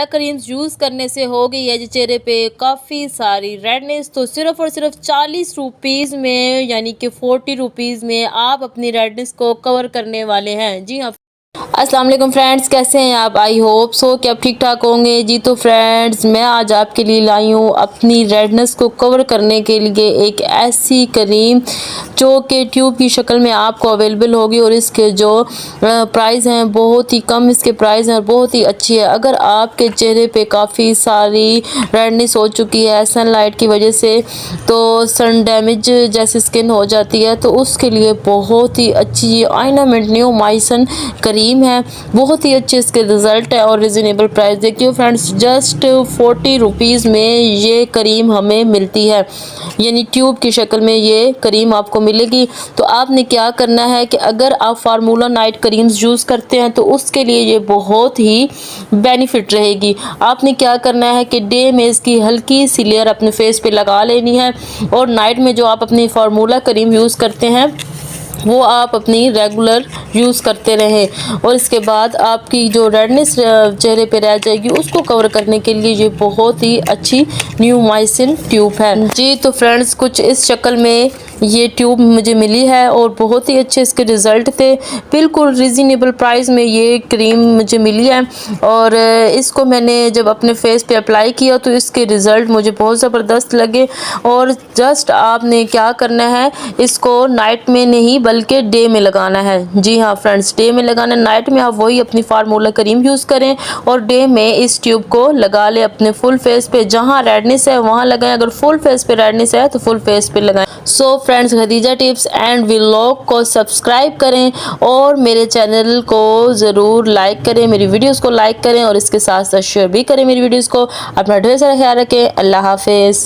Tata creams use करने से हो गई है जी चेहरे पे काफ़ी सारी रेडनेस। तो सिर्फ़ और सिर्फ 40 रुपीज़ में, यानी कि 40 रुपीज़ में आप अपनी रेडनेस को कवर करने वाले हैं। जी हाँ, अस्सलाम वालेकुम फ्रेंड्स, कैसे हैं आप? आई होप सो कि आप ठीक ठाक होंगे। जी तो फ्रेंड्स, मैं आज आपके लिए लाई हूँ अपनी रेडनेस को कवर करने के लिए एक ऐसी क्रीम जो कि ट्यूब की शक्ल में आपको अवेलेबल होगी और इसके जो प्राइस हैं बहुत ही कम इसके प्राइस हैं और बहुत ही अच्छी है। अगर आपके चेहरे पे काफ़ी सारी रेडनेस हो चुकी है सनलाइट की वजह से, तो सन डैमेज जैसी स्किन हो जाती है, तो उसके लिए बहुत ही अच्छी आइनामेंट नियोमाइसिन क्रीम है। बहुत ही अच्छे इसके रिज़ल्ट है और रिजनेबल प्राइस। देखिए फ्रेंड्स, जस्ट 40 रुपीज़ में ये क्रीम हमें मिलती है, यानी ट्यूब की शक्ल में ये क्रीम आपको मिलेगी। तो आपने क्या करना है कि अगर आप फार्मूला नाइट क्रीम्स यूज़ करते हैं तो उसके लिए ये बहुत ही बेनिफिट रहेगी। आपने क्या करना है कि डे में इसकी हल्की सी लेयर अपने फेस पे लगा लेनी है और नाइट में जो आप अपनी फार्मूला क्रीम यूज़ करते हैं वो आप अपनी रेगुलर यूज़ करते रहें। और इसके बाद आपकी जो रेडनेस चेहरे पे रह जाएगी उसको कवर करने के लिए ये बहुत ही अच्छी नियोमाइसिन ट्यूब है। जी तो फ्रेंड्स, कुछ इस शक्ल में ये ट्यूब मुझे मिली है और बहुत ही अच्छे इसके रिज़ल्ट थे। बिल्कुल रीज़नेबल प्राइस में ये क्रीम मुझे मिली है और इसको मैंने जब अपने फेस पे अप्लाई किया तो इसके रिज़ल्ट मुझे बहुत ज़बरदस्त लगे। और जस्ट आपने क्या करना है, इसको नाइट में नहीं बल्कि डे में लगाना है। जी हाँ फ्रेंड्स, डे में लगाना है। नाइट में आप वही अपनी फार्मूला क्रीम यूज़ करें और डे में इस ट्यूब को लगा ले अपने फुल फेस पे। जहाँ रेडनेस है वहाँ लगाएं, अगर फुल फेस पे रेडनेस है तो फुल फेस पे लगाएं। So friends, Khadija tips and vlog को सब्सक्राइब करें और मेरे चैनल को ज़रूर लाइक करें, मेरी वीडियोस को लाइक करें और इसके साथ साथ शेयर भी करें मेरी वीडियोस को। अपना ढेर सारा ख्याल रखें। अल्लाह हाफिज़।